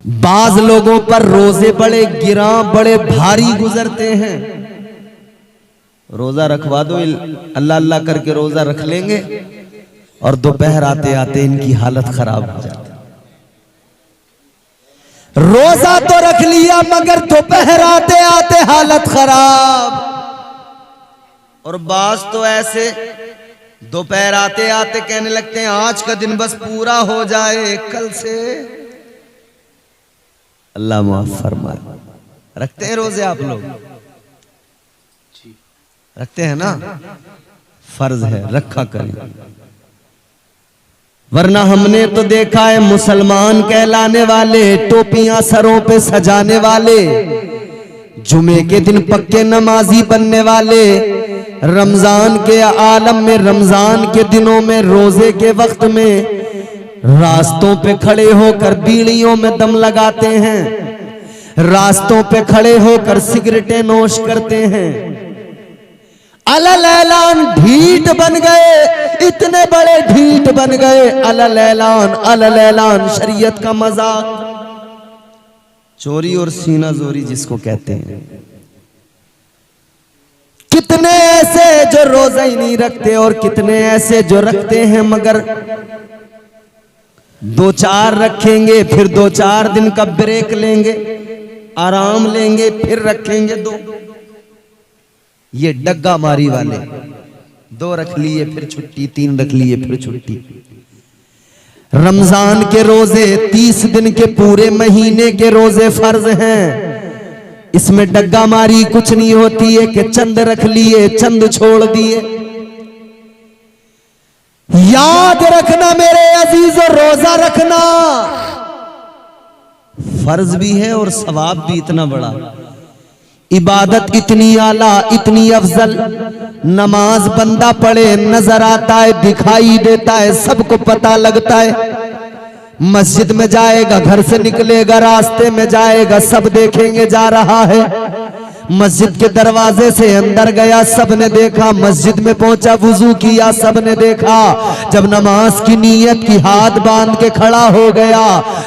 बाज लोगों पर रोजे बड़े गिरा बड़े भारी गुजरते हैं। रोजा रखवा दो, अल्लाह अल्लाह करके रोजा रख लेंगे और दोपहर आते आते इनकी हालत खराब हो जाती। रोजा तो रख लिया मगर दोपहर आते आते हालत खराब। और बाज तो ऐसे दोपहर आते आते कहने लगते हैं आज का दिन बस पूरा हो जाए, कल से अल्लाह माफ फरमाए। रखते हैं रोजे आप लोग? रखते हैं ना? फर्ज है, रखा करें। वरना हमने तो देखा है मुसलमान कहलाने वाले, टोपियां सरों पे सजाने वाले, जुमे के दिन पक्के नमाजी बनने वाले, रमजान के आलम में रमजान के दिनों में रोजे के वक्त में रास्तों पे खड़े होकर बीड़ियों में दम लगाते हैं, रास्तों पे खड़े होकर सिगरेटें नोश करते हैं। अलल ऐलान ढीठ बन गए, इतने बड़े ढीठ बन गए। अलल ऐलान शरीयत का मजाक, चोरी और सीना जोरी जिसको कहते हैं। कितने ऐसे जो रोजा ही नहीं रखते और कितने ऐसे जो रखते हैं मगर दो चार रखेंगे, फिर दो चार दिन का ब्रेक लेंगे, आराम लेंगे, फिर रखेंगे दो। ये डग्गा मारी वाले, दो रख लिए फिर छुट्टी, तीन रख लिए फिर छुट्टी। रमजान के रोजे 30 दिन के पूरे महीने के रोजे फर्ज हैं। इसमें डग्गा मारी कुछ नहीं होती है कि चंद रख लिए चंद छोड़ दिए। याद रखना मेरे अजीजों, रोजा रखना फर्ज भी है और सवाब भी इतना बड़ा। इबादत इतनी आला, इतनी अफजल। नमाज बंदा पढ़े नजर आता है, दिखाई देता है, सबको पता लगता है। मस्जिद में जाएगा, घर से निकलेगा, रास्ते में जाएगा, सब देखेंगे जा रहा है। मस्जिद के दरवाजे से अंदर गया, सबने देखा। मस्जिद में पहुंचा, वुजू किया, सबने देखा। जब नमाज की नीयत की हाथ बांध के खड़ा हो गया,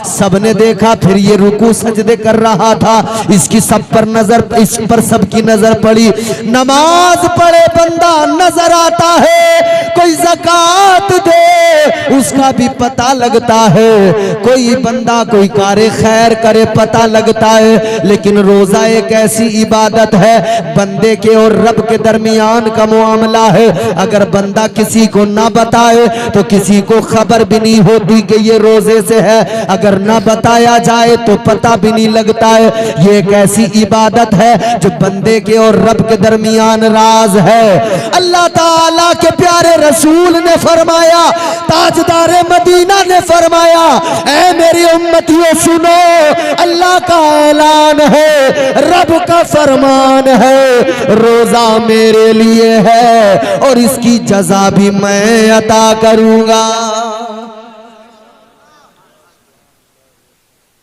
सबने देखा। फिर ये रुकू सजदे कर रहा था, इसकी सब पर नजर, इस पर सबकी नजर पड़ी। नमाज पढ़े बंदा नजर आता है, कोई ज़कात दे उसका भी पता लगता है, कोई बंदा कोई कारे खैर करे पता लगता है। लेकिन रोजा एक ऐसी इबादत है, बंदे के और रब के दरमियान का मामला है। अगर बंदा किसी को ना बताए तो किसी को खबर भी नहीं होती कि ये रोजे से है। अगर ना बताया जाए तो पता भी नहीं लगता है। ये एक ऐसी इबादत है जो बंदे के और रब के दरमियान राज है। अल्लाह ताला के प्यारे रसूल ने फरमाया, ताजदारे मदीना ने फरमाया, ऐ मेरी उम्मतियों सुनो, अल्लाह का ऐलान है, रब का फरमान है, रोजा मेरे लिए है और इसकी जज़ा भी मैं अता करूंगा।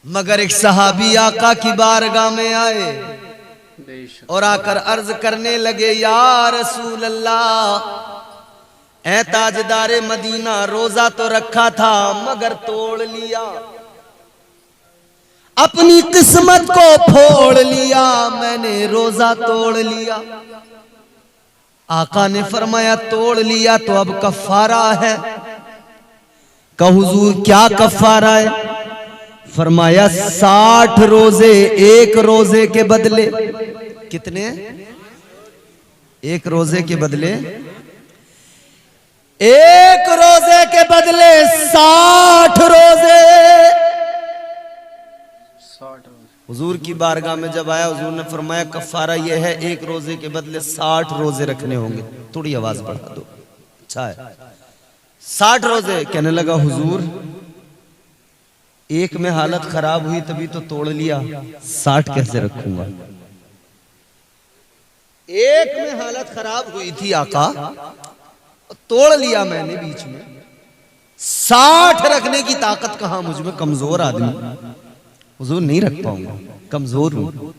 मगर एक सहाबी आका की बारगाह में आए और आकर अर्ज करने लगे, या रसूल अल्लाह, ऐ ताजदारे मदीना, रोजा तो रखा था मगर तोड़ लिया, अपनी किस्मत को फोड़ लिया, मैंने रोजा तोड़ लिया। आका ने फरमाया, तोड़ लिया तो अब कफारा है। कहा हुजूर क्या कफारा है? फरमाया 60 रोजे, एक रोजे के बदले कितने? एक रोजे के बदले, एक रोजे के बदले 60 रोजे। हुजूर की बारगाह में जब आया, हुजूर ने फरमाया कफारा यह है, एक रोजे के बदले 60 रोजे रखने होंगे। थोड़ी आवाज बढ़ा दो, अच्छा है। 60 रोजे। कहने लगा हुजूर, एक में हालत खराब हुई तभी तो तोड़ लिया, 60 कैसे रखूंगा? एक में हालत खराब हुई थी आका, तोड़ लिया मैंने बीच में। 60 रखने की ताकत कहां मुझ में, कमजोर आदमी, हुजूर नहीं रख पाऊंगा, कमजोर हूं।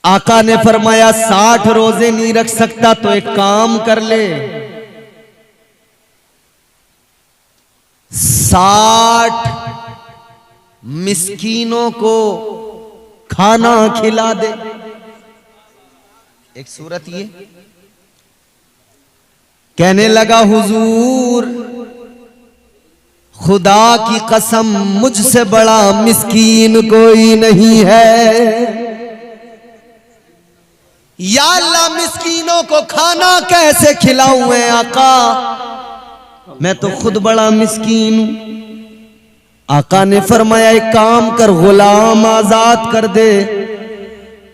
आका ने फरमाया 60 रोजे नहीं रख सकता तो एक काम कर ले, 60 मिस्कीनों को खाना खिला दे। एक सूरत ये कहने लगा, हुजूर खुदा की कसम मुझसे बड़ा मिस्कीन कोई नहीं है। या अल्लाह, मिस्कीनों को खाना कैसे खिलाऊं मैं आका, मैं तो खुद बड़ा मिस्कीन हूं। आका ने फरमाया, एक काम कर, गुलाम आजाद कर दे।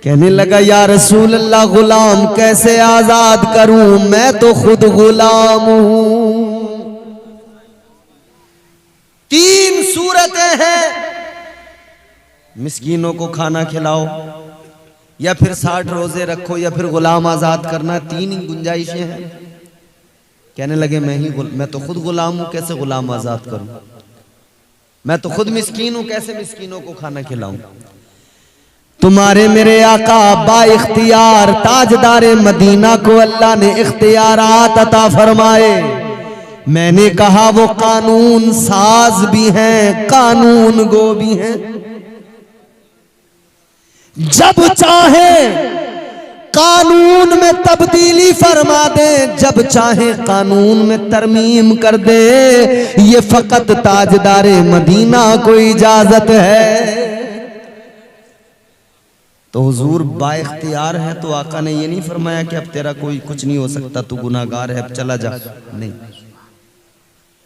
कहने लगा, या रसूल अल्लाह, गुलाम कैसे आजाद करूं, मैं तो खुद गुलाम हूं। तीन सूरतें हैं, मिस्कीनों को खाना खिलाओ, या फिर 60 रोजे रखो, या फिर गुलाम आजाद करना। तीन ही गुंजाइशें हैं। कहने लगे, मैं तो खुद गुलाम हूं, कैसे गुलाम आजाद करूं, मैं तो खुद मिस्कीन हूं, कैसे मिस्कीनों को खाना खिलाऊं। तुम्हारे मेरे आका बा इख्तियार ताजदारे मदीना को अल्लाह ने इख्तियारात अता फरमाए। मैंने कहा वो कानून साज भी हैं, कानून गो भी हैं। जब चाहे कानून में तब्दीली फरमा दे, जब चाहे कानून में तरमीम कर दे, ये फकत ताजदारे मदीना को इजाजत है। तो हुजूर बाइख्तियार है, तो आका ने ये नहीं फरमाया कि अब तेरा कोई कुछ नहीं हो सकता, तू गुनाहगार है, अब चला जा। नहीं,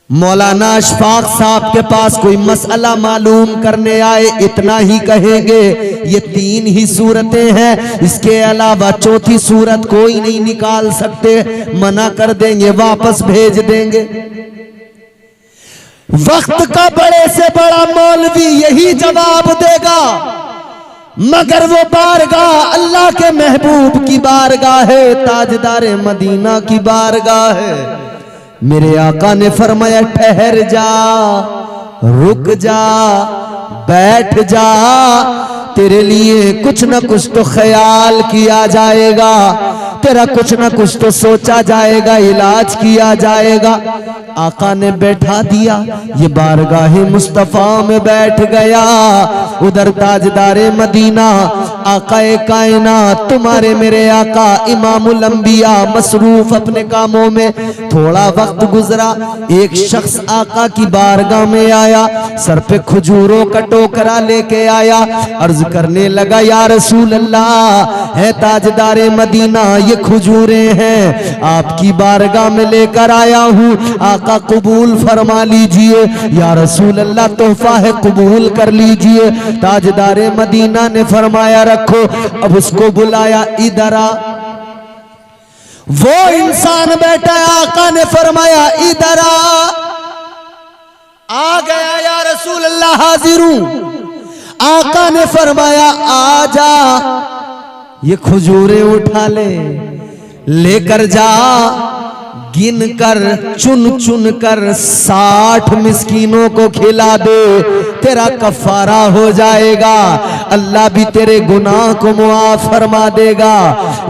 मौलाना अशफाक साहब के पास कोई मसला मालूम करने आए, इतना ही कहेंगे ये तीन ही सूरतें हैं, इसके अलावा चौथी सूरत कोई नहीं निकाल सकते, मना कर देंगे, वापस भेज देंगे। वक्त का बड़े से बड़ा मौलवी यही जवाब देगा, मगर वो बारगाह अल्लाह के महबूब की बारगाह है, ताजदारे मदीना की बारगाह है। मेरे आका ने फरमाया, ठहर जा, रुक जा, बैठ जा, तेरे लिए कुछ ना कुछ तो ख्याल किया जाएगा, तेरा कुछ ना कुछ तो सोचा जाएगा, इलाज किया जाएगा। आका ने बैठा दिया, ये बारगाहे मुस्तफा में बैठ गया। उधर ताजदारे मदीना आकाए कायनात तुम्हारे मेरे आका इमामुल अंबिया मसरूफ अपने कामों में। थोड़ा वक्त गुजरा, एक शख्स आका की बारगाह में आया, सर पे खजूरों का टोकरा लेके आया, अर्ज करने लगा, या रसूल अल्लाह, है ताजदारे मदीना, ये खजूरें हैं, आपकी बारगाह में लेकर आया हूँ, आका कबूल फरमा लीजिए। या रसूल अल्लाह, तोहफा है, कबूल कर लीजिए। ताजदारे मदीना ने फरमाया, रखो। अब उसको बुलाया, इधर आ। वो इंसान बैठा है, आका ने फरमाया, इधर आ गया। या रसूल अल्लाह, हाजिर हूं। आका ने फरमाया, आ जा, ये खजूरें उठा ले, लेकर जा, गिन कर चुन चुन कर 60 मिस्कीनों को खिला दे, तेरा कफारा हो जाएगा, अल्लाह भी तेरे गुनाह को मुआफ फरमा देगा।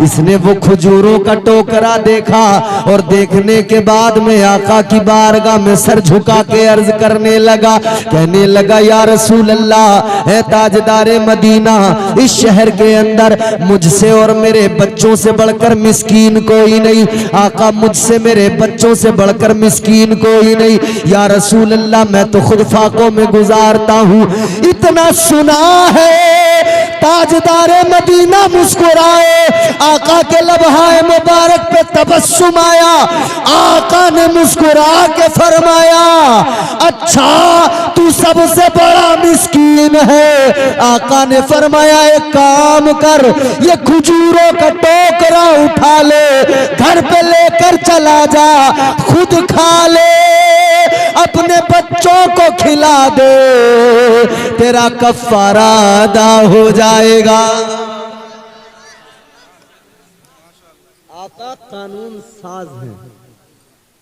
इसने वो खजूरों का टोकरा देखा और देखने के बाद में आका की बारगाह में सर झुका के अर्ज करने लगा, कहने लगा, या रसूल अल्लाह, है ताजदारे मदीना, इस शहर के अंदर मुझसे और मेरे बच्चों से बढ़कर मिस्कीन कोई नहीं, आका मुझसे मेरे बच्चों से बढ़कर मिस्कीन कोई नहीं। या रसूल अल्लाह, मैं तो खुद फाकों में गुजारता हूँ। इतना सुना है, ताजदारे मदीना मुस्कुराए, आका के लम्हाए मुबारक पे तबस्सुम आया। आका ने मुस्कुरा के फरमाया, अच्छा तू सबसे बड़ा मिस्कीन है। आका ने फरमाया, एक काम कर, ये खजूरों का टोकरा उठा ले, घर पे लेकर चला जा, खुद खा ले, अपने बच्चों को खिला दे, तेरा कफारा अदा हो जाएगा। आका कानून साज है,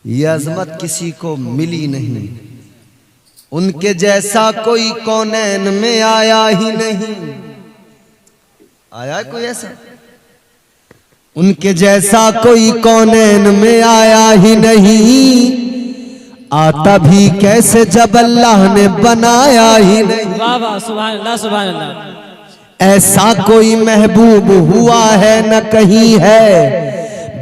ये अजमत किसी को मिली नहीं, उनके जैसा कोई कौनैन में आया ही नहीं। आया कोई ऐसा? उनके जैसा कोई कौनैन में आया ही नहीं। आता भी कैसे जब अल्लाह ने बनाया ही नहीं। वाह वाह, सुभान अल्लाह सुभान अल्लाह। ऐसा कोई महबूब हुआ है न कहीं है,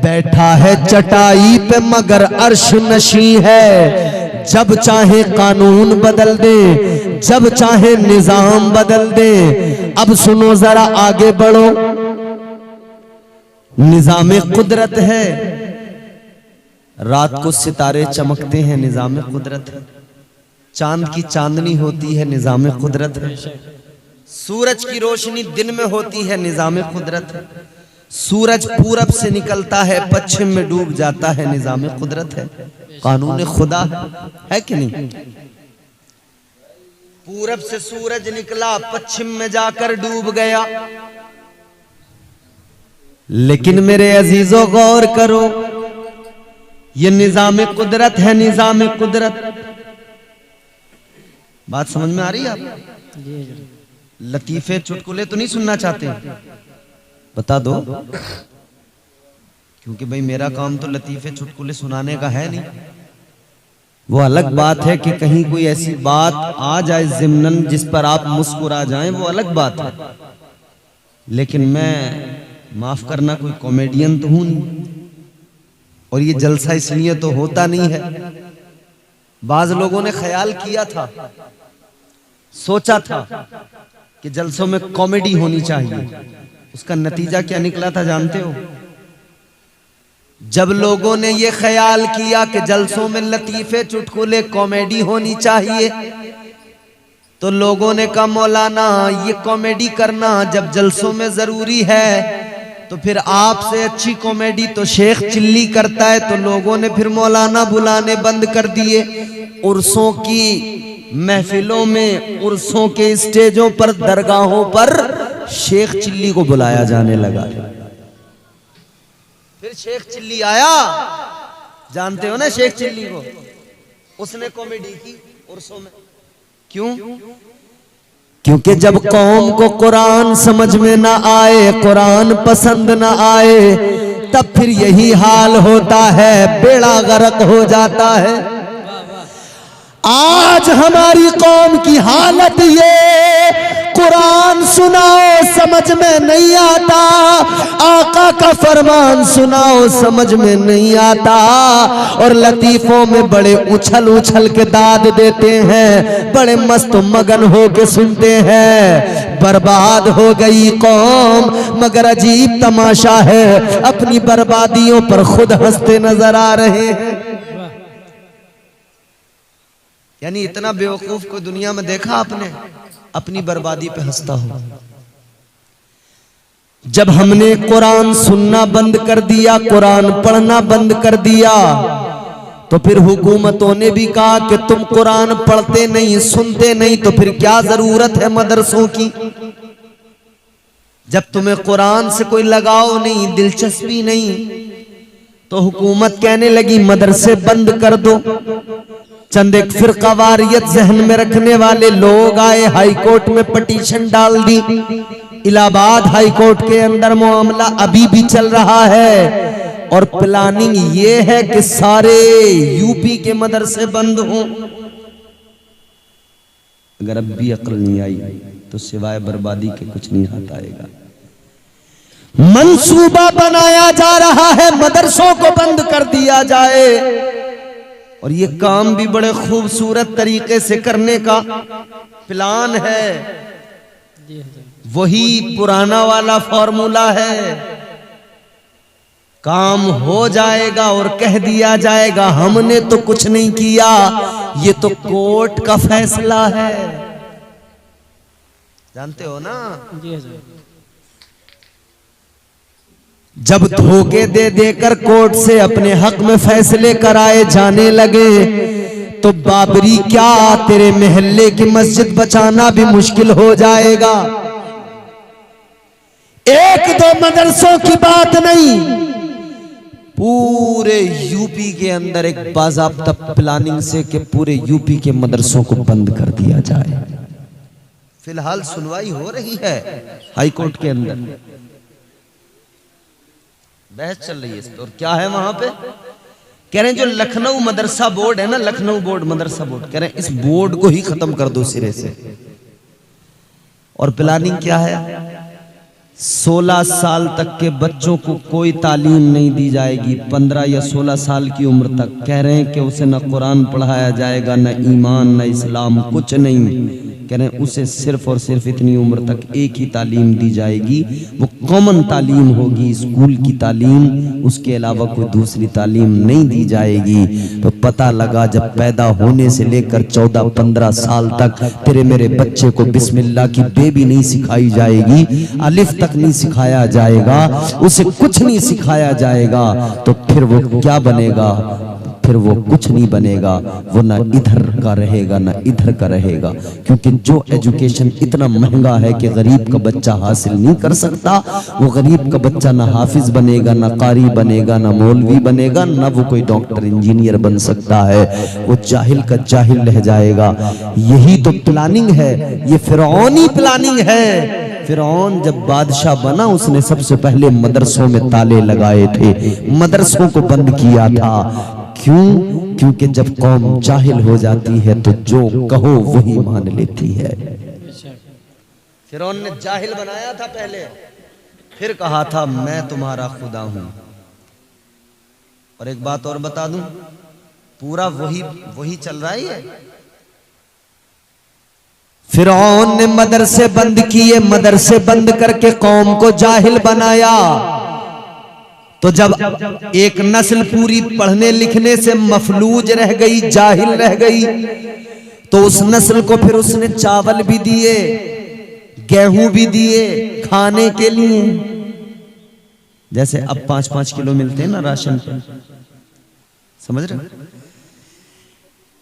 बैठा है चटाई पे मगर अर्श नशी है। जब चाहे कानून बदल दे, जब चाहे निजाम बदल दे। अब सुनो जरा आगे बढ़ो, निजाम कुदरत है, रात को सितारे चमकते हैं, निजाम कुदरत है। चांद की चांदनी होती है, निजाम कुदरत है। सूरज की रोशनी दिन में होती है, निजाम कुदरत है। सूरज पूरब से निकलता है, पश्चिम में डूब जाता है, निजाम कुदरत है। कानून खुदा है कि नहीं? पूरब से सूरज निकला, पश्चिम में जाकर डूब गया। लेकिन मेरे अजीजों गौर करो, ये निजाम कुदरत है, निजाम कुदरत। बात समझ में आ रही है आप? लतीफे चुटकुले तो नहीं सुनना चाहते? बता दो, क्योंकि भाई मेरा काम तो लतीफे चुटकुले सुनाने का है नहीं। वो अलग बात है कि कहीं कोई ऐसी बात आ जाए ज़िम्नन जिस पर आप मुस्कुरा जाएं, वो अलग बात है। लेकिन मैं माफ करना कोई कॉमेडियन तो हूं नहीं, और ये जलसा इसलिए तो होता नहीं है। बाज लोगों ने ख्याल किया था, सोचा था कि जलसों में कॉमेडी होनी चाहिए। उसका नतीजा क्या निकला था जानते हो? जब लोगों ने ये ख्याल किया कि जलसों में लतीफे चुटकुले कॉमेडी होनी चाहिए, तो लोगों ने कहा मौलाना ये कॉमेडी करना जब जलसों में जरूरी है, तो फिर आपसे अच्छी कॉमेडी तो शेख चिल्ली करता है। तो लोगों ने फिर मौलाना बुलाने बंद कर दिए। उर्सों की महफिलों में, उर्सों के स्टेजों पर, दरगाहों पर शेख चिल्ली को बुलाया जाने लगा। फिर शेख चिल्ली आया, जानते हो ना शेख चिल्ली को? उसने कॉमेडी की उर्सों में। क्यों? क्योंकि जब कौम को कुरान समझ में ना आए, कुरान पसंद ना आए, तब फिर यही हाल होता है, बेड़ा गर्क हो जाता है। आज हमारी कौम की हालत ये, कुरान सुनाओ समझ में नहीं आता, आका का फरमान सुनाओ समझ में नहीं आता, और लतीफों में बड़े उछल उछल के दाद देते हैं, बड़े मस्त मगन हो के सुनते हैं। बर्बाद हो गई कौम, मगर अजीब तमाशा है, अपनी बर्बादियों पर खुद हंसते नजर आ रहे हैं। यानी इतना बेवकूफ को दुनिया में देखा आपने, अपनी बर्बादी पे हंसता हो। जब हमने कुरान सुनना बंद कर दिया, कुरान पढ़ना बंद कर दिया, तो फिर हुकूमतों ने भी कहा कि तुम कुरान पढ़ते नहीं, सुनते नहीं, तो फिर क्या जरूरत है मदरसों की? जब तुम्हें कुरान से कोई लगाव नहीं, दिलचस्पी नहीं, तो हुकूमत कहने लगी मदरसे बंद कर दो। चंद एक फिरकावारियत जहन में रखने वाले लोग आए, हाई कोर्ट में पटिशन डाल दी। इलाहाबाद हाई कोर्ट के अंदर मामला अभी भी चल रहा है, और प्लानिंग ये है कि सारे यूपी के मदरसे बंद हों। अगर अब भी अक्ल नहीं आई तो सिवाय बर्बादी के कुछ नहीं हाथ आएगा। मंसूबा बनाया जा रहा है मदरसों को बंद कर दिया जाए, और ये काम भी बड़े खूबसूरत तरीके से करने का प्लान है। वही पुराना वाला फॉर्मूला है, काम हो जाएगा और कह दिया जाएगा हमने तो कुछ नहीं किया, ये तो कोर्ट का फैसला है। जानते हो ना? जब धोखे दे देकर कोर्ट से अपने हक में फैसले कराए जाने लगे, तो बाबरी क्या, तेरे मोहल्ले की मस्जिद बचाना भी मुश्किल हो जाएगा। एक दो मदरसों की बात नहीं, पूरे यूपी के अंदर एक बाज़ाब्ता प्लानिंग से कि पूरे यूपी के मदरसों को बंद कर दिया जाए। फिलहाल सुनवाई हो रही है हाई कोर्ट के अंदर, बहस चल रही है इस पर। और क्या है वहां पे कह रहे हैं जो लखनऊ मदरसा बोर्ड है ना, लखनऊ बोर्ड मदरसा बोर्ड, कह रहे हैं इस बोर्ड को ही खत्म कर दो सिरे से। और प्लानिंग क्या है, 16 साल तक के बच्चों को कोई तालीम नहीं दी जाएगी। 15 या 16 साल की उम्र तक कह रहे हैं कि उसे न कुरान पढ़ाया जाएगा, न ईमान, न इस्लाम, कुछ नहीं। कह रहे हैं उसे सिर्फ और सिर्फ इतनी उम्र तक एक ही तालीम दी जाएगी, वो कॉमन तालीम होगी, स्कूल की तालीम, उसके अलावा कोई दूसरी तालीम नहीं दी जाएगी। तो पता लगा जब पैदा होने से लेकर 14-15 साल तक तेरे मेरे बच्चे को बिस्मिल्लाह की बेबी नहीं सिखाई जाएगी, अलिफ तक नहीं सिखाया जाएगा, उसे कुछ नहीं सिखाया जाएगा, तो फिर वो क्या बनेगा, फिर वो कुछ नहीं बनेगा। वो ना इधर का रहेगा ना इधर का रहेगा, क्योंकि जो एजुकेशन इतना महंगा है कि गरीब का बच्चा हासिल नहीं कर सकता, वो गरीब का बच्चा ना हाफिज बनेगा, ना कारी बनेगा, ना मौलवी बनेगा, ना वो कोई डॉक्टर इंजीनियर बन सकता है, वो जाहिल का जाहिल रह जाएगा। यही तो प्लानिंग है, ये फिरौनी प्लानिंग है। फिरौन जब बादशाह बना उसने सबसे पहले मदरसों में ताले लगाए थे, मदरसों को बंद किया था। क्यों? क्योंकि जब कौम जाहिल हो जाती है तो जो कहो वही मान लेती है। फिरौन ने जाहिल बनाया था पहले, फिर कहा था मैं तुम्हारा खुदा हूं। और एक बात और बता दूं, पूरा वही चल रहा है। फिरौन ने मदरसे बंद किए, मदरसे बंद करके कौम को जाहिल बनाया। तो जब एक नस्ल पूरी पढ़ने लिखने से मफलूज रह गई, जाहिल रह गई, तो उस नस्ल को फिर उसने चावल भी दिए, गेहूं भी दिए खाने के लिए। जैसे अब 5-5 किलो मिलते हैं ना राशन पे, समझ रहे?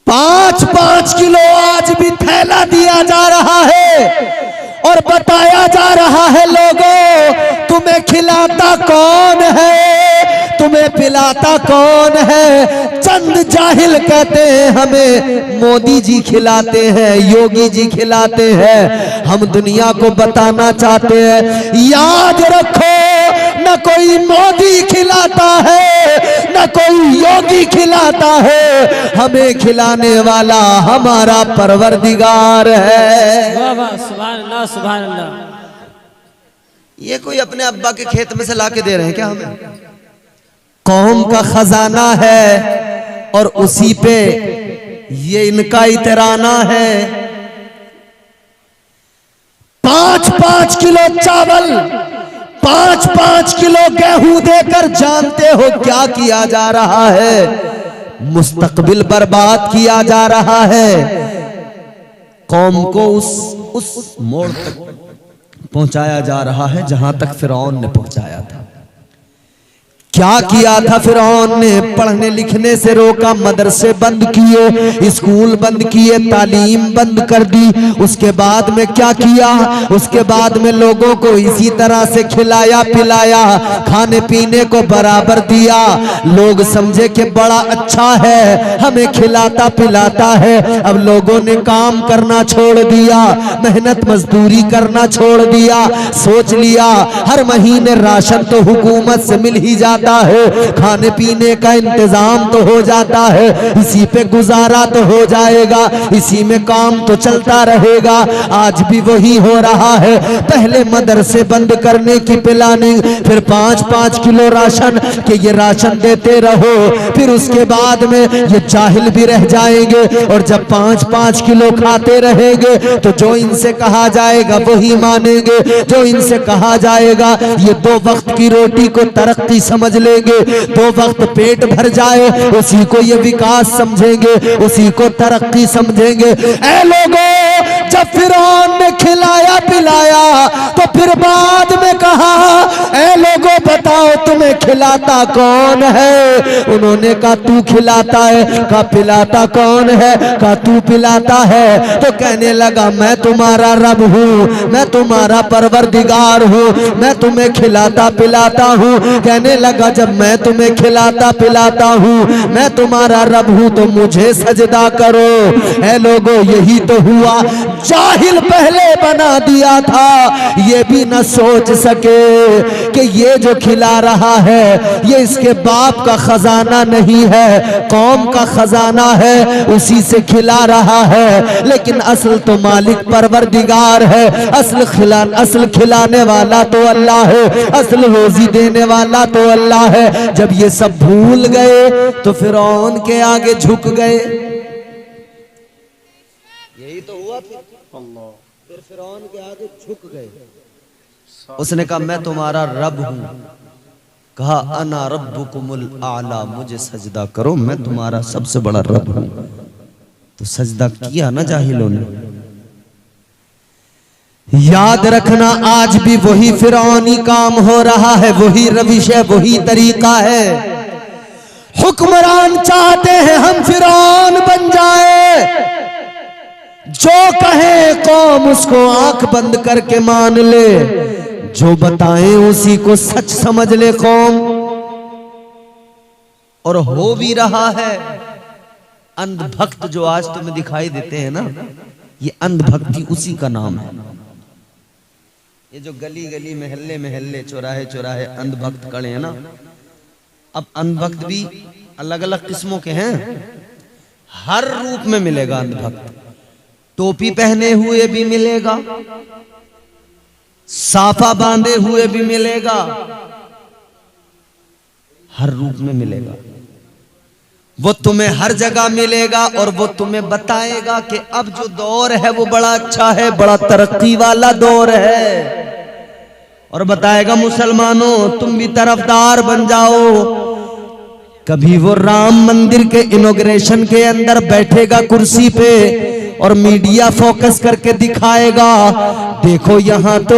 5-5 किलो आज भी थैला दिया जा रहा है और बताया जा रहा है लोगों तुम्हें खिलाता कौन है, तुम्हें पिलाता कौन है। चंद जाहिल कहते हैं हमें मोदी जी खिलाते हैं, योगी जी खिलाते हैं। हम दुनिया को बताना चाहते हैं, याद रखो न कोई मोदी खिलाता है, न कोई योगी खिलाता है, हमें खिलाने वाला हमारा परवरदिगार है। सुभान अल्लाह, सुभान अल्लाह। ये कोई अपने अब्बा के खेत में से लाके दे रहे हैं क्या हमें? कौम का खजाना है और उसी पे ये इनका इतराना है। 5-5 किलो चावल, 5-5 किलो गेहूं देकर जानते हो क्या किया जा रहा है? मुस्तकबिल बर्बाद किया जा रहा है। कौम को उस मोड़ तक पहुंचाया जा रहा है जहां तक फिरौन ने पहुंचाया था। क्या किया था फिरौन ने? पढ़ने लिखने से रोका, मदरसे बंद किए, स्कूल बंद किए, तालीम बंद कर दी। उसके बाद में क्या किया? उसके बाद में लोगों को इसी तरह से खिलाया पिलाया, खाने पीने को बराबर दिया। लोग समझे कि बड़ा अच्छा है, हमें खिलाता पिलाता है। अब लोगों ने काम करना छोड़ दिया, मेहनत मजदूरी करना छोड़ दिया। सोच लिया हर महीने राशन तो हुकूमत से मिल ही जाता है, खाने पीने का इंतजाम तो हो जाता है, इसी पे गुजारा तो हो जाएगा, इसी में काम तो चलता रहेगा। आज भी वही हो रहा है। पहले मदरसे बंद करने की प्लानिंग, फिर 5-5 किलो राशन के ये राशन देते रहो, फिर उसके बाद में ये जाहिल भी रह जाएंगे। और जब 5-5 किलो खाते रहेंगे तो जो इनसे कहा जाएगा वही मानेंगे, जो इनसे कहा जाएगा ये 2 वक्त की रोटी को तरक्की समझ लेंगे, 2 वक्त पेट भर जाए उसी को ये विकास समझेंगे, उसी को तरक्की समझेंगे। ऐ लोगों, जब फिरौन ने खिलाया पिलाया तो फिर बाद में कहा ऐ लोगों बताओ तुम्हें खिलाता कौन है? उन्होंने कहा तू खिलाता है। कहा पिलाता कौन है? कहा तू पिलाता है। तो कहने लगा मैं तुम्हारा रब हूँ, मैं तुम्हारा परवरदिगार हूँ, मैं तुम्हें खिलाता पिलाता हूँ। कहने लगा जब मैं तुम्हें खिलाता पिलाता हूँ, मैं तुम्हारा रब हूँ, तो मुझे सजदा करो। ऐ लोगों यही तो हुआ, जाहिल पहले बना दिया था, ये भी न सोच सके कि ये जो खिला रहा है ये इसके बाप का खजाना नहीं है, कौम का खजाना है, उसी से खिला रहा है। लेकिन असल तो मालिक परवरदिगार है, असल खिलाने वाला तो अल्लाह है, असल रोजी देने वाला तो अल्लाह है। जब ये सब भूल गए तो फिरौन के आगे झुक गए। यही तो हुआ फिर फिरौन के आगे झुक गए। उसने कहा मैं तुम्हारा रब हूं। कहा अना रब्बुकुमुल आला, मुझे सजदा करो, मैं तुम्हारा सबसे बड़ा रब हूं। तो सजदा किया ना जाहिलों ने। याद रखना आज भी वही फिरौनी काम हो रहा है, वही रविश है, वही तरीका है। हुक्मरान चाहते हैं हम फिरौन बन जाए, जो कहे कौम उसको आंख बंद करके मान ले, जो बताएं उसी को सच समझ ले कौम। और हो भी रहा है। अंधभक्त जो आज तुम्हें दिखाई देते हैं ना, ये अंधभक्ति उसी का नाम है। ये जो गली गली महल्ले महल्ले चौराहे चौराहे अंधभक्त खड़े हैं ना, अब अंधभक्त भी अलग अलग किस्मों के हैं। हर रूप में मिलेगा अंधभक्त। टोपी पहने हुए भी मिलेगा, साफा बांधे हुए भी मिलेगा, हर रूप में मिलेगा। वो तुम्हें हर जगह मिलेगा और वो तुम्हें बताएगा कि अब जो दौर है वो बड़ा अच्छा है, बड़ा तरक्की वाला दौर है। और बताएगा मुसलमानों तुम भी तरफदार बन जाओ। कभी वो राम मंदिर के इनॉग्रेशन के अंदर बैठेगा कुर्सी पे और मीडिया फोकस करके दिखाएगा, देखो यहाँ तो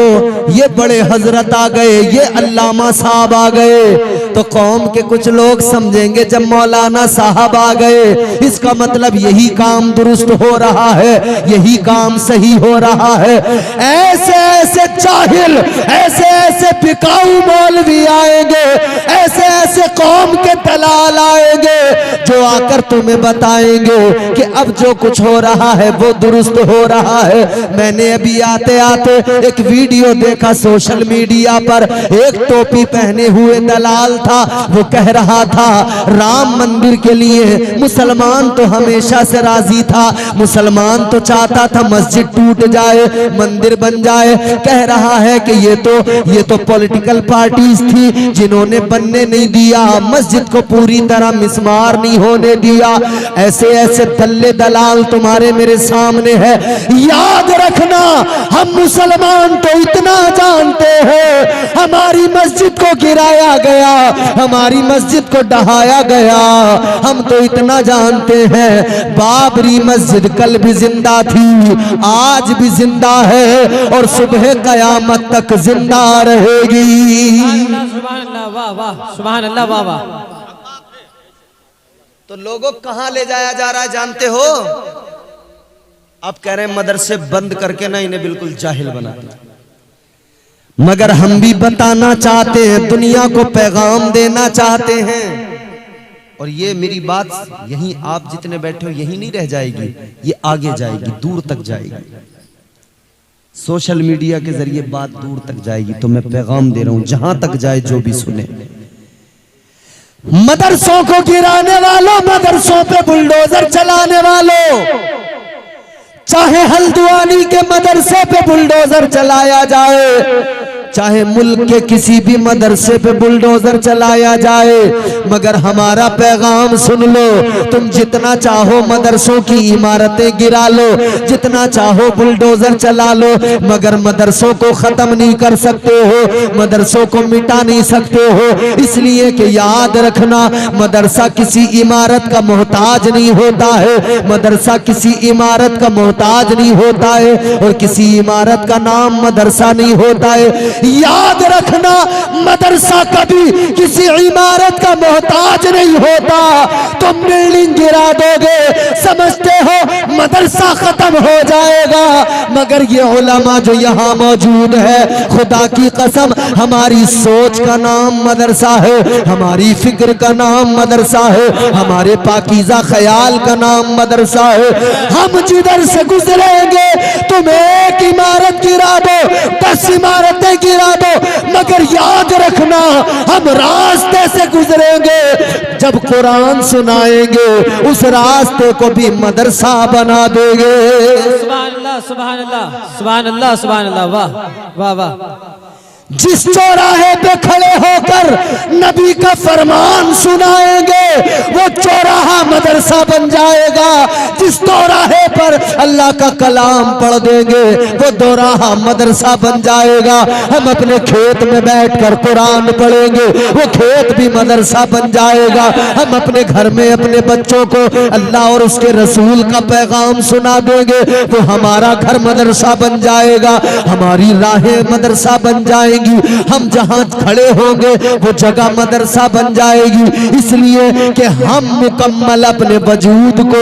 ये बड़े हजरत आ गए, ये अल्लामा साहब आ गए। तो कौम के कुछ लोग समझेंगे जब मौलाना साहब आ गए इसका मतलब यही काम दुरुस्त हो रहा है, यही काम सही हो रहा है। ऐसे ऐसे जाहिल, ऐसे ऐसे बिकाऊ मौलवी आएंगे, ऐसे ऐसे कौम के दलाल आएंगे जो आकर तुम्हें बताएंगे कि अब जो कुछ हो रहा है वो दुरुस्त हो रहा है। मैंने अभी आते आते एक वीडियो देखा सोशल मीडिया पर, एक टोपी पहने हुए दलाल था, वो कह रहा था राम मंदिर के लिए मुसलमान तो हमेशा से राजी था, मुसलमान तो चाहता था मस्जिद टूट जाए मंदिर बन जाए। कह रहा है कि ये तो पॉलिटिकल पार्टीज थी जिन्होंने बनने नहीं दिया, मस्जिद को पूरी तरह मिसमार नहीं होने दिया। ऐसे ऐसे दल्ले दलाल तुम्हारे मेरे सामने है। याद रखना हम मुसलमान तो इतना जानते हैं, हमारी मस्जिद को गिराया गया, हमारी मस्जिद को ढहाया गया, हम तो इतना जानते हैं बाबरी मस्जिद कल भी जिंदा थी, आज भी जिंदा है और सुबह कयामत तक जिंदा रहेगी। सुभान अल्लाह, वाह वाह, सुभान अल्लाह, वाह वाह। तो लोगों कहां ले जाया जा रहा है जानते हो? आप कह रहे हैं मदरसे बंद करके ना इन्हें बिल्कुल जाहिल बना दिया, मगर हम भी बताना चाहते हैं, दुनिया को पैगाम देना चाहते हैं। और ये मेरी बात यहीं आप जितने बैठे हो यहीं नहीं रह जाएगी, ये आगे जाएगी, दूर तक जाएगी। सोशल मीडिया के जरिए बात दूर तक जाएगी। तो मैं पैगाम दे रहा हूं, जहां तक जाए जो भी सुने। मदरसों को गिराने वालों, मदरसों पे बुलडोजर चलाने वालों, चाहे हल्द्वानी के मदरसे पे बुलडोजर चलाया जाए, चाहे मुल्क के किसी भी मदरसे पे बुलडोजर चलाया जाए, मगर हमारा पैगाम सुन लो। तुम जितना चाहो मदरसों की इमारतें गिरा लो, जितना चाहो बुलडोजर चला लो, मगर मदरसों को खत्म नहीं कर सकते हो, मदरसों को मिटा नहीं सकते हो। इसलिए कि याद रखना, मदरसा किसी इमारत का मोहताज नहीं होता है, मदरसा किसी इमारत का मोहताज नहीं होता है, और किसी इमारत का नाम मदरसा नहीं होता है। याद रखना, मदरसा कभी किसी इमारत का मोहताज नहीं होता। तुम बिल्डिंग गिरा दोगे, समझते हो मदरसा खत्म हो जाएगा, मगर ये उलमा जो यहाँ मौजूद है, खुदा की कसम हमारी सोच का नाम मदरसा है, हमारी फिक्र का नाम मदरसा है, हमारे पाकीज़ा ख्याल का नाम मदरसा है। हम जिधर से गुजरेंगे तुम एक इमारत गिरा दो, 10 इमारतें गिरा दो, मगर याद रखना देखना हम रास्ते से गुजरेंगे, जब कुरान सुनाएंगे उस रास्ते को भी मदरसा बना देंगे। सुभान अल्लाह सुभान अल्लाह सुभान अल्लाह सुभान अल्लाह, वाह वाह वाह। जिस चौराहे पे खड़े होकर नबी का फरमान सुनाएंगे वो चौराहा मदरसा बन जाएगा। जिस चौराहे पर अल्लाह का कलाम पढ़ देंगे वो दोराहा मदरसा बन जाएगा। हम अपने खेत में बैठकर कुरान पढ़ेंगे वो खेत भी मदरसा बन जाएगा। हम अपने घर में अपने बच्चों को अल्लाह और उसके रसूल का पैगाम सुना देंगे वो हमारा घर मदरसा बन जाएगा। हमारी राहें मदरसा बन जाएंगी। हम जहां खड़े होंगे वो जगह मदरसा बन जाएगी। इसलिए कि हम मुकम्मल अपने वजूद को,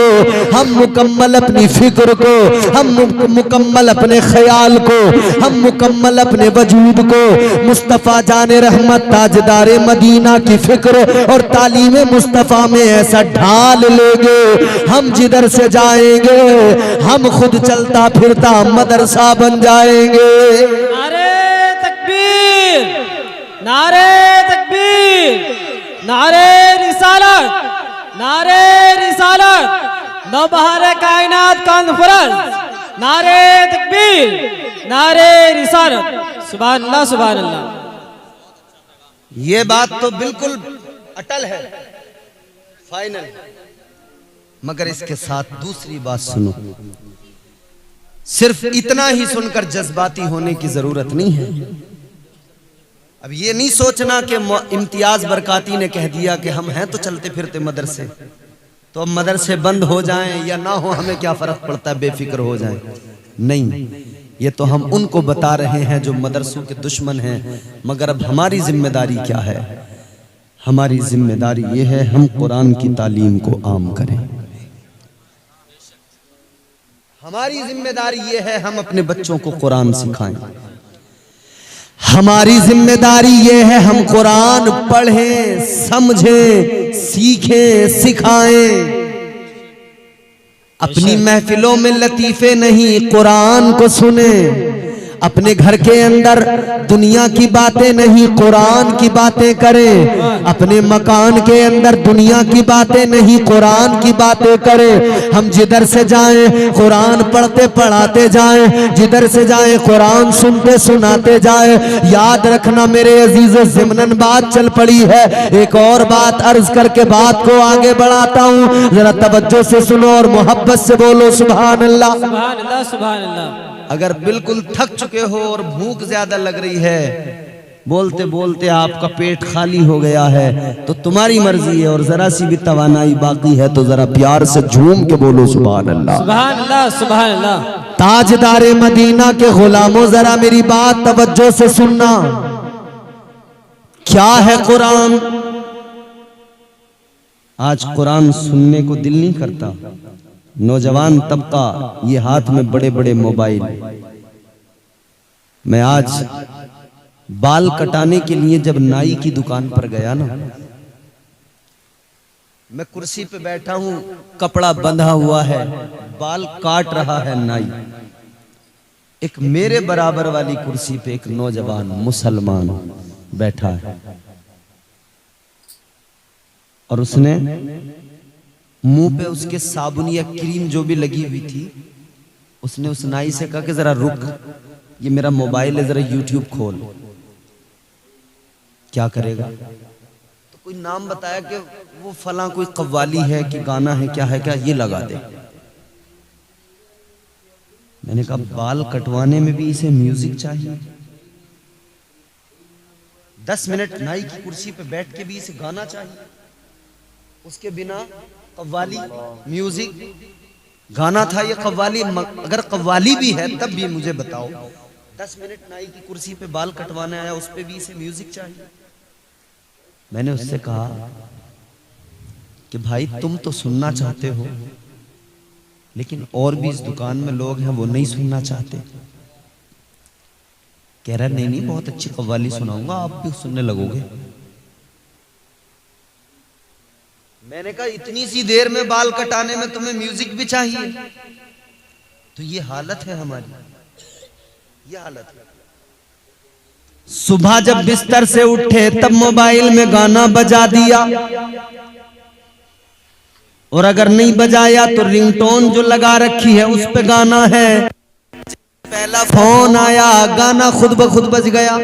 हम मुकम्मल अपनी फिक्र को, हम मुकम्मल अपने ख्याल को, हम मुकम्मल अपने वजूद को मुस्तफ़ा जाने रहमत ताजदारे मदीना की फिक्र और तालीम मुस्तफ़ा में ऐसा ढाल लेंगे हम जिधर से जाएंगे हम खुद चलता फिरता मदरसा बन जाएंगे। नारे तकबीर, नारे रिसालत, नारे रिसालत, नौबहार कायनात कॉन्फ्रेंस, नारे तकबीर, नारे रिसालत। सुभान अल्लाह सुभान अल्लाह। ये बात तो बिल्कुल अटल है, फाइनल। मगर इसके साथ दूसरी बात सुनो। सिर्फ इतना ही सुनकर जज्बाती होने की जरूरत नहीं है। अब ये नहीं सोचना कि इम्तियाज बरकाती ने कह दिया कि हम हैं तो चलते फिरते मदरसे, तो अब मदरसे बंद हो जाएं या ना हो हमें क्या फर्क पड़ता है, बेफिक्र हो जाएं। नहीं, ये तो हम उनको बता रहे हैं जो मदरसों के दुश्मन हैं। मगर अब हमारी जिम्मेदारी क्या है? हमारी जिम्मेदारी ये है हम कुरान की तालीम को आम करें। हमारी जिम्मेदारी ये है हम अपने बच्चों को कुरान सिखाएं। हमारी जिम्मेदारी ये है हम कुरान पढ़ें, समझें, सीखें, सिखाएं। अपनी महफिलों में लतीफे नहीं कुरान को सुने। अपने घर के अंदर दुनिया की बातें नहीं कुरान की बातें करें। अपने मकान के अंदर दुनिया की बातें नहीं कुरान की बातें करें। हम जिधर से जाएं कुरान पढ़ते पढ़ाते जाएं, जिधर से जाएं कुरान सुनते सुनाते जाएं। याद रखना मेरे अजीजों, ज़िमनन बात चल पड़ी है। एक और बात अर्ज करके बात को आगे बढ़ाता हूँ, जरा तवज्जो से सुनो और मोहब्बत से बोलो सुभान अल्लाह सुभान अल्लाह सुभान अल्लाह। अगर बिल्कुल थक चुके हो और भूख ज्यादा लग रही है, बोलते बोलते आपका पेट खाली हो गया है, तो तुम्हारी मर्जी है, और जरा सी भी तवानाई बाकी है तो जरा प्यार से झूम के बोलो सुभान अल्लाह सुभान अल्लाह सुभान अल्लाह। ताजदारे मदीना के गुलामों, जरा मेरी बात तवज्जो से सुनना। क्या है कुरान? आज कुरान सुनने को दिल नहीं करता। नौजवान तबका ये हाथ में बड़े बड़े मोबाइल। मैं आज बाल कटाने के लिए जब नाई की दुकान पर गया ना, मैं कुर्सी पे बैठा हूं, कपड़ा बंधा हुआ है, बाल काट रहा है नाई। एक मेरे बराबर वाली कुर्सी पे एक नौजवान मुसलमान बैठा है और उसने मुंह पे उसके साबुन या क्रीम जो भी लगी हुई थी, उसने उस नाई से कहा कि जरा रुक, ये मेरा मोबाइल है, जरा यूट्यूब खोल। क्या करेगा? तो कोई नाम बताया कि वो फला कोई कव्वाली है कि गाना है, क्या है, क्या ये लगा दे। मैंने कहा बाल कटवाने में भी इसे म्यूजिक चाहिए? 10 मिनट नाई की कुर्सी पे बैठ के भी इसे गाना चाहिए? उसके बिना कव्वाली म्यूजिक गाना था ये कव्वाली? अगर कव्वाली भी है तब भी मुझे बताओ। 10 मिनट नाई की कुर्सी पे बाल कटवाने आया, उस पे भी इसे म्यूजिक चाहिए? मैंने उससे कहा कि भाई तुम तो सुनना चाहते हो, लेकिन और भी इस दुकान में लोग हैं वो नहीं सुनना चाहते। कह रहा नहीं नहीं, बहुत अच्छी कव्वाली सुनाऊंगा, आप भी सुनने लगोगे। मैंने कहा इतनी सी देर में बाल कटाने में तुम्हें म्यूजिक भी चाहिए? तो ये हालत है हमारी, ये हालत है। सुबह जब बिस्तर से उठे तब मोबाइल में गाना बजा दिया, और अगर नहीं बजाया तो रिंगटोन जो लगा रखी है उस पे गाना है। पहला फोन आया, गाना खुद ब खुद बज गया।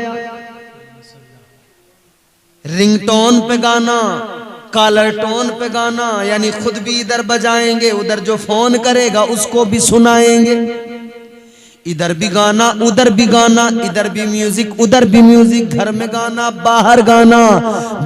रिंगटोन पे गाना, कॉलर टोन पे गाना, यानी खुद भी इधर बजाएंगे, उधर जो फोन करेगा उसको भी सुनाएंगे। इधर भी गाना, उधर भी गाना, इधर भी म्यूजिक, उधर भी म्यूजिक, घर में गाना, बाहर गाना,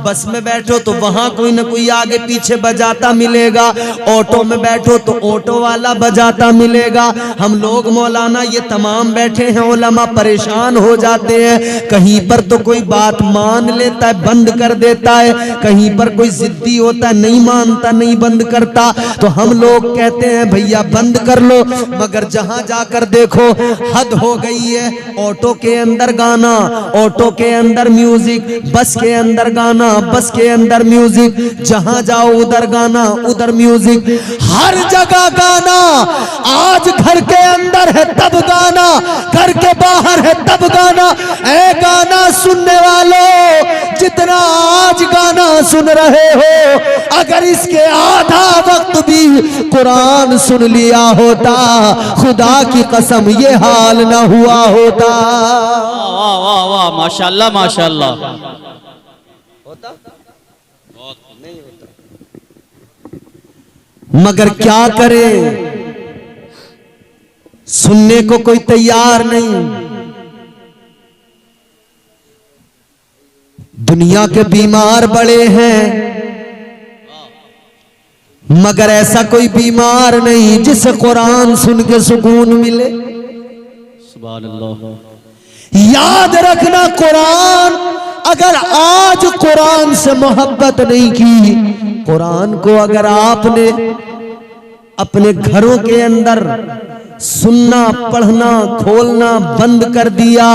बस में बैठो तो वहां कोई ना कोई आगे पीछे बजाता मिलेगा, ऑटो में बैठो तो ऑटो वाला बजाता मिलेगा। हम लोग मौलाना ये तमाम बैठे हैं, उलमा परेशान हो जाते हैं। कहीं पर तो कोई बात मान लेता है, बंद कर देता है, कहीं पर कोई जिद्दी होता है, नहीं मानता, नहीं बंद करता। तो हम लोग कहते हैं भैया बंद कर लो, मगर जहां जाकर देखो हद हो गई है। ऑटो के अंदर गाना, ऑटो के अंदर म्यूजिक, बस के अंदर गाना, बस के अंदर म्यूजिक, जहां जाओ उधर गाना, उधर म्यूजिक, हर जगह गाना। आज घर के अंदर है तब गाना, घर के बाहर है तब गाना। ऐ गाना सुनने वालों, जितना आज गाना सुन रहे हो, अगर इसके आधा वक्त भी कुरान सुन लिया होता, खुदा की कसम ये हाल न हुआ होता। वाह वाह वाह, माशाल्लाह माशाल्लाह। होता नहीं होता, मगर क्या करें, सुनने को कोई तैयार नहीं। दुनिया के बीमार बड़े हैं, मगर ऐसा कोई बीमार नहीं जिसे कुरान सुन के सुकून मिले। सुभान अल्लाह। याद रखना, कुरान, अगर आज कुरान से मोहब्बत नहीं की, कुरान को अगर आपने अपने घरों के अंदर सुनना, पढ़ना, खोलना बंद कर दिया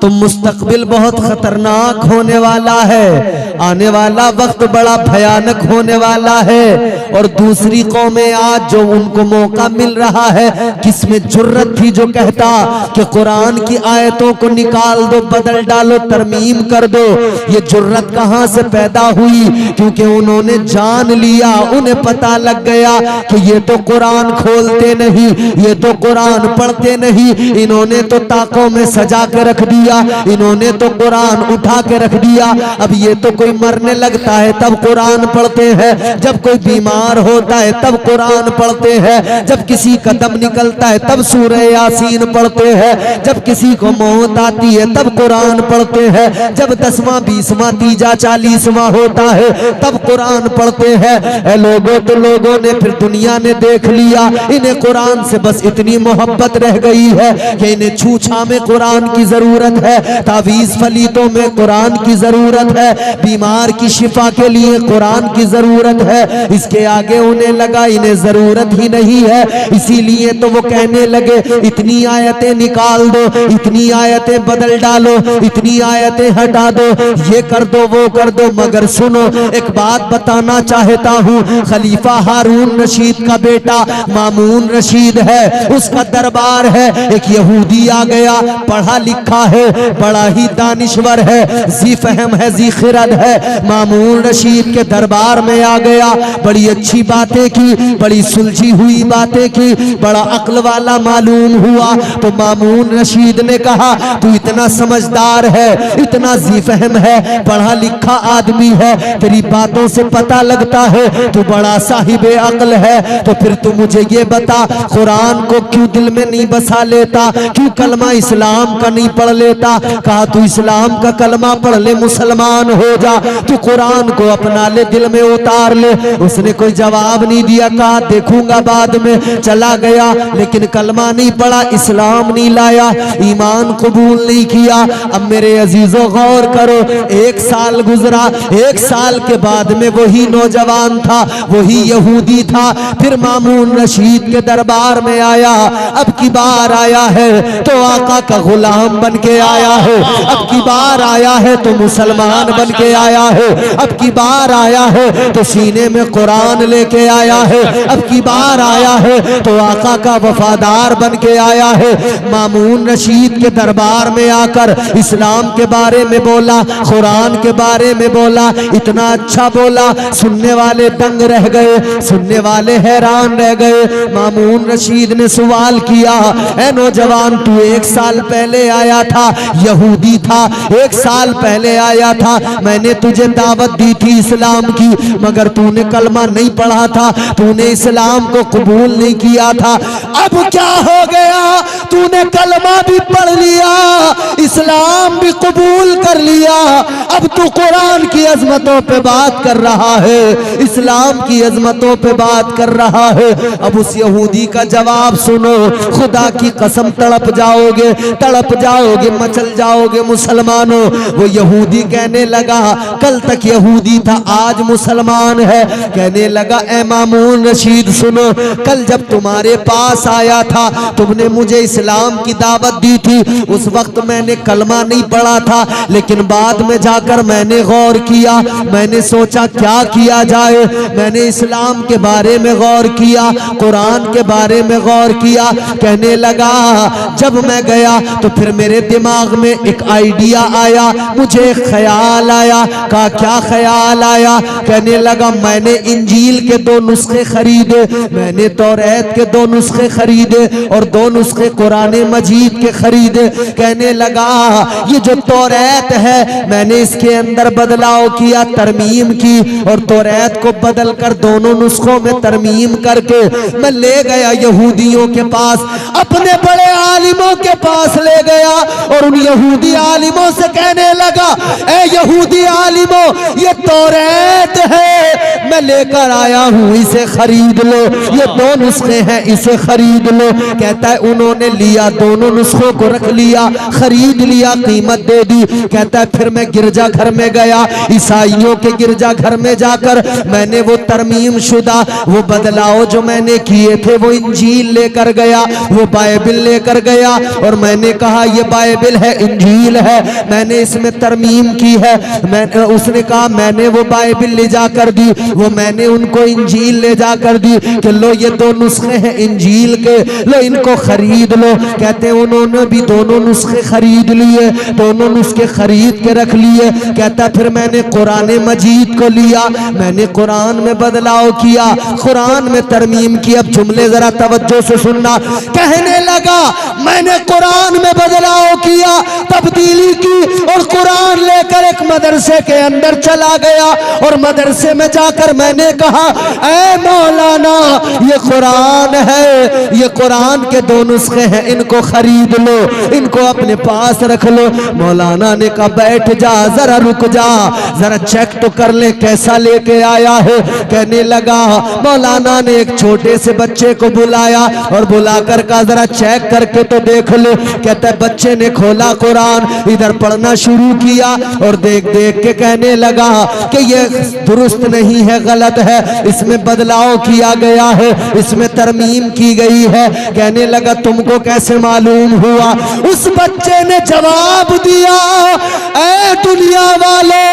तो मुस्तकबिल बहुत खतरनाक होने वाला है। आने वाला वक्त बड़ा भयानक होने वाला है। और दूसरी कौमें आज जो उनको मौका मिल रहा है, किसमें जुर्रत थी जो कहता कि कुरान की आयतों को निकाल दो, बदल डालो, तरमीम कर दो। ये जुर्रत कहां से पैदा हुई? क्योंकि उन्होंने जान लिया, उन्हें पता लग गया कि ये तो कुरान खोलते नहीं, ये तो कुरान पढ़ते नहीं, इन्होंने तो ताकों में सजा के रख दिया, इन्होंने तो कुरान उठा के रख दिया। अब ये तो कोई मरने लगता है तब कुरान पढ़ते हैं, जब कोई बीमार होता है तब कुरान पढ़ते हैं, जब किसी का दम निकलता है तब सूरह यासीन पढ़ते हैं, जब किसी को मौत आती है तब कुरान पढ़ते हैं, जब 10वां 20वां 30वां 40वां होता है तब कुरान पढ़ते हैं। ऐ लोगों, तो लोगों ने फिर दुनिया ने देख लिया, इन्हें कुरान से बस इतनी मोहब्बत रह गई है कि इन्हें छूछा में कुरान की जरूरत है, तावीज फलीतों में कुरान की जरूरत है, बीमार की शिफा के लिए कुरान की जरूरत है। इसके आगे उन्हें लगा इन्हें जरूरत ही नहीं है, इसीलिए तो वो कहने लगे इतनी आयतें निकाल दो, इतनी आयतें बदल डालो, इतनी आयतें हटा दो, ये कर दो, वो कर दो। मगर सुनो, एक बात बताना चाहता हूँ, खलीफा हारून रशीद का बेटा मामून रशीद है, उसका दरबार है। एक यहूदी आ गया, पढ़ा लिखा है, बड़ा ही दानिश्वर है, जी फहम है, जी खिरद है। मामून रशीद के दरबार में आ गया, बड़ी अच्छी बातें की, बड़ी सुलझी हुई बातें की, बड़ा अक्ल वाला मालूम हुआ। तो मामून रशीद ने कहा, तू इतना समझदार है, इतना जी फहम है, पढ़ा लिखा आदमी है, तेरी बातों से पता लगता है तू बड़ा साहिब अक्ल है, तो फिर तू मुझे ये बता, कुरान को क्यों दिल में नहीं बसा लेता, क्यों कलमा इस्लाम का नहीं पढ़ लेता? कहा, तू इस्लाम का कलमा पढ़ ले, मुसलमान हो जा, तू कुरान को अपना ले, दिल में उतार ले। उसने कोई जवाब नहीं दिया, कहा देखूंगा बाद में, चला गया। लेकिन कलमा नहीं पढ़ा, इस्लाम नहीं लाया, ईमान कबूल नहीं किया। अब मेरे अजीजों गौर करो, 1 साल गुजरा, 1 साल के बाद में वही नौजवान था, वही यहूदी था, फिर मामून रशीद के दरबार में आया। अब की बार आया है तो आका का गुलाम बन के आया है, अब की बार आया है तो मुसलमान बन के आया है, अब की बार आया है तो सीने में कुरान लेके आया है, अब की बार आया है तो आका का वफादार बन के आया है। मामून रशीद के दरबार में आकर इस्लाम के बारे में बोला, कुरान के बारे में बोला, इतना अच्छा बोला, सुनने वाले दंग रह गए, सुनने वाले हैरान रह गए। मामून रशीद ने सवाल किया, ए नौजवान, तू 1 साल पहले आया था, यहूदी था, 1 साल पहले आया था, मैंने तुझे दावत दी थी इस्लाम की, मगर तूने कलमा नहीं पढ़ा था, तूने इस्लाम को कबूल नहीं किया था। अब क्या हो गया? तूने कलमा भी पढ़ लिया, इस्लाम भी कबूल कर लिया, अब तू कुरान की अजमतों पे बात कर रहा है, इस्लाम की अजमतों पे बात कर रहा है। अब उस यहूदी का जवाब सुनो, खुदा की कसम तड़प जाओगे, तड़प जाओगे, मचल जाओगे मुसलमानों। वो यहूदी कहने लगा, कल तक यहूदी था आज मुसलमान है। कहने लगा, ए मामून रशीद सुनो, कल जब तुम्हारे पास आया था, तुमने मुझे इस्लाम की दावत दी थी, उस वक्त मैंने कलमा नहीं पढ़ा था, लेकिन बाद में जाकर मैंने गौर किया, मैंने सोचा क्या किया जाए, मैंने इस्लाम के बारे में गौर किया, कुरान के बारे में गौर किया। कहने लगा, जब मैं गया तो फिर मेरे दिमाग में एक आइडिया आया, मुझे एक ख्याल आया। कहा, क्या ख्याल आया? कहने लगा, मैंने इंजील के 2 नुस्खे खरीदे, मैंने तौरात के 2 नुस्खे खरीदे और 2 नुस्खे कुरान मजीद के खरीदे। कहने लगा, ये जो तौरात है मैंने इसके अंदर बदलाव किया, तरमीम की, और तौरात को बदल कर दोनों नुस्खों में तरमीम करके मैं ले गया यहूदियों के पास, अपने बड़े आलिमों के पास ले गया और उन यहूदी आलिमों से कहने लगा, ए यहूदी आलिमों, ये तौरात है, मैं लेकर आया हूं, इसे खरीद लो, ये 2 नुस्खे हैं, इसे खरीद लो। कहता है उन्होंने लिया, दोनों नुस्खों को रख लिया, खरीद लिया, कीमत दे दी। कहता है फिर मैं गिरजा घर में गया, ईसाइयों के गिरजा घर में जाकर मैंने वो तरमीम शुदा, वो बदलाव जो मैंने किए थे, वो इंजील लेकर गया, वो बाइबिल लेकर गया और मैंने कहा ये बाइबिल है, इंजील है, मैंने इसमें तरमीम की है। उसने कहा मैंने वो बाइबिल ले जाकर दी, वो मैंने उनको इंजील ले जाकर दी कि लो ये 2 नुस्खे हैं इंजील के, लो इनको खरीद लो। कहते हैं उन्होंने भी दोनों नुस्खे खरीद लिए, दोनों नुस्खे खरीद के रख लिए। कहता फिर मैंने कुरान मजीद को लिया, मैंने कुरान में बदलाव किया, कुरान में तरमीम की। अब जुमले जरा तवज्जो से सुनना। कहने लगा मैंने कुरान में बदलाव किया, तब्दीली की और कुरान लेकर एक मदरसे के अंदर चला गया और मदरसे में जाकर मैंने कहा, ऐ मौलाना ये कुरान है, ये कुरान के 2 नुस्खे हैं, इनको खरीद लो, इनको अपने पास रख लो। मौलाना ने कहा बैठ जा, जरा रुक जा, जरा चेक तो कर ले कैसा लेके आया है। कहने लगा, मौलाना ने एक छोटे से बच्चे को बुलाया और बुलाकर कहा जरा चेक करके तो देख लो। कहता है बच्चे ने खोला कुरान, इधर पढ़ना शुरू किया और देख देख के कहने लगा कि ये दुरुस्त नहीं है, गलत है, इसमें बदलाव किया गया है, इसमें तरमीम की गई है। कहने लगा तुमको कैसे मालूम हुआ? उस बच्चे ने जवाब दिया, ऐ दुनिया वाले,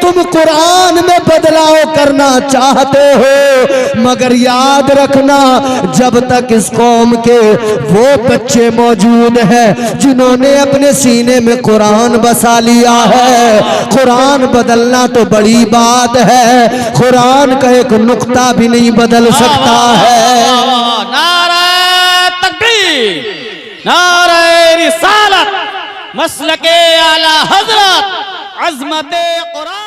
तुम कुरान में बदलाव करना चाहते हो, मगर याद रखना जब तक इस कौम के वो बच्चे मौजूद हैं जिन्होंने अपने सीने में कुरान बसा लिया है, कुरान बदलना तो बड़ी बात है, कुरान का एक नुक्ता भी नहीं बदल सकता है। नारे तकबीर, नारे रिसालत, मसलके आला हजरत, अज़मते कुरान।